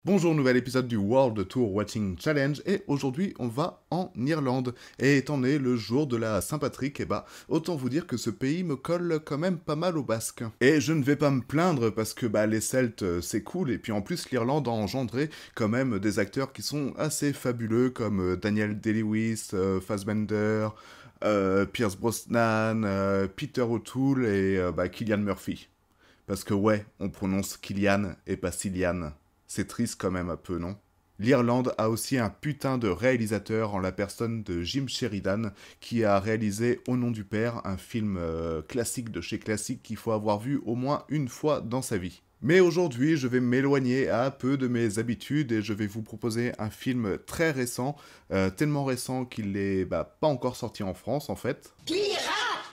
Bonjour, nouvel épisode du World Tour Watching Challenge et aujourd'hui on va en Irlande. Et étant donné le jour de la Saint-Patrick, autant vous dire que ce pays me colle quand même pas mal au basque. Et je ne vais pas me plaindre parce que les Celtes c'est cool et puis en plus l'Irlande a engendré quand même des acteurs qui sont assez fabuleux comme Daniel Day-Lewis, Fassbender, Pierce Brosnan, Peter O'Toole et Cillian Murphy. Parce que ouais, on prononce Killian et pas Cillian. C'est triste quand même un peu, non? L'Irlande a aussi un putain de réalisateur en la personne de Jim Sheridan qui a réalisé Au nom du père, un film classique de chez classique qu'il faut avoir vu au moins une fois dans sa vie. Mais aujourd'hui, je vais m'éloigner un peu de mes habitudes et je vais vous proposer un film très récent, tellement récent qu'il n'est pas encore sorti en France en fait.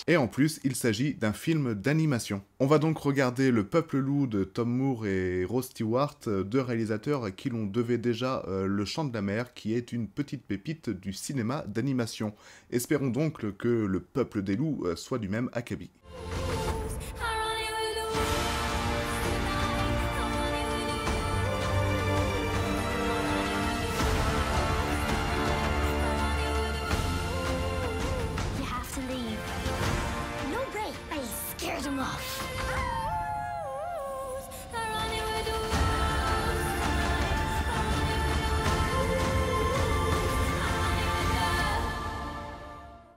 Et en plus, il s'agit d'un film d'animation. On va donc regarder Le Peuple Loup de Tom Moore et Rose Stewart, deux réalisateurs à qui l'on devait déjà Le Chant de la Mer, qui est une petite pépite du cinéma d'animation. Espérons donc que Le Peuple des Loups soit du même acabit. You have to leave. No way. I scared him off.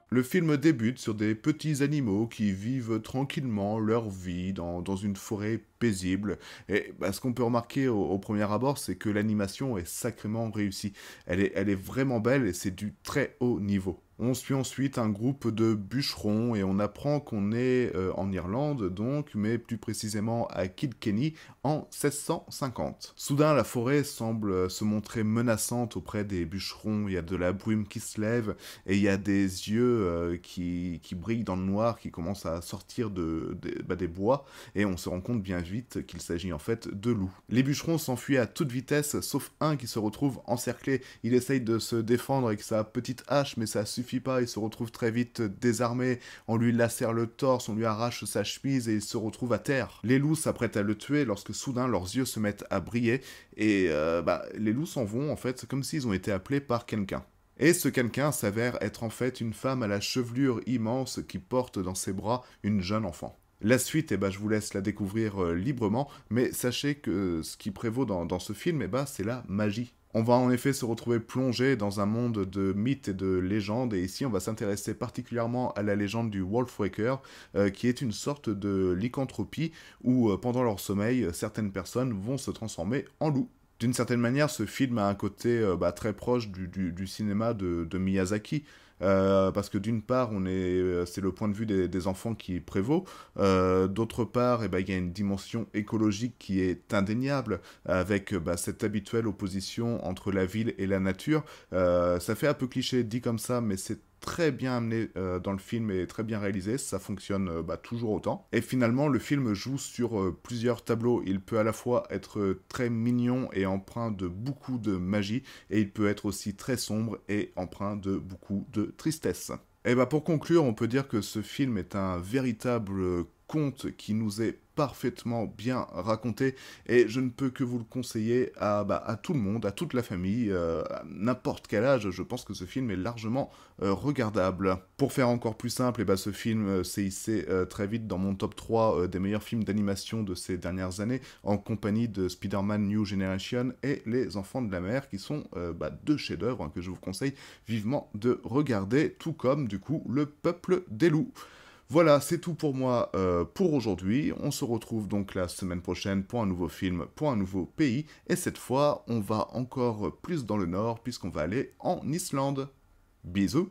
Le film débute sur des petits animaux qui vivent tranquillement leur vie dans une forêt paisible. Et ce qu'on peut remarquer au premier abord, c'est que l'animation est sacrément réussie. Elle est vraiment belle et c'est du très haut niveau. On suit ensuite un groupe de bûcherons et on apprend qu'on est en Irlande donc, mais plus précisément à Kilkenny en 1650. Soudain, la forêt semble se montrer menaçante auprès des bûcherons, il y a de la brume qui se lève et il y a des yeux qui brillent dans le noir qui commencent à sortir des bois et on se rend compte bien vite qu'il s'agit en fait de loups. Les bûcherons s'enfuient à toute vitesse sauf un qui se retrouve encerclé. Il essaye de se défendre avec sa petite hache mais ça suffit pas, il se retrouve très vite désarmé, on lui lacère le torse, on lui arrache sa chemise et il se retrouve à terre. Les loups s'apprêtent à le tuer lorsque soudain leurs yeux se mettent à briller et les loups s'en vont en fait, c'est comme s'ils ont été appelés par quelqu'un. Et ce quelqu'un s'avère être en fait une femme à la chevelure immense qui porte dans ses bras une jeune enfant. La suite, je vous laisse la découvrir librement, mais sachez que ce qui prévaut dans ce film, c'est la magie. On va en effet se retrouver plongé dans un monde de mythes et de légendes, et ici on va s'intéresser particulièrement à la légende du Wolfwaker, qui est une sorte de lycanthropie où pendant leur sommeil, certaines personnes vont se transformer en loups. D'une certaine manière, ce film a un côté très proche du cinéma de Miyazaki, parce que d'une part, c'est le point de vue des enfants qui prévaut, d'autre part, il y a une dimension écologique qui est indéniable, avec cette habituelle opposition entre la ville et la nature. Ça fait un peu cliché dit comme ça, mais c'est très bien amené dans le film et très bien réalisé, ça fonctionne toujours autant. Et finalement, le film joue sur plusieurs tableaux. Il peut à la fois être très mignon et empreint de beaucoup de magie, et il peut être aussi très sombre et empreint de beaucoup de tristesse. Et pour conclure, on peut dire que ce film est un véritable conte qui nous est parfaitement bien raconté et je ne peux que vous le conseiller à tout le monde, à toute la famille, à n'importe quel âge. Je pense que ce film est largement regardable. Pour faire encore plus simple, ce film s'est hissé très vite dans mon top 3 des meilleurs films d'animation de ces dernières années, en compagnie de Spider-Man New Generation et Les Enfants de la Mer, qui sont deux chefs-d'œuvre que je vous conseille vivement de regarder, tout comme du coup Le Peuple des Loups. Voilà, c'est tout pour moi pour aujourd'hui. On se retrouve donc la semaine prochaine pour un nouveau film, pour un nouveau pays. Et cette fois, on va encore plus dans le nord puisqu'on va aller en Islande. Bisous!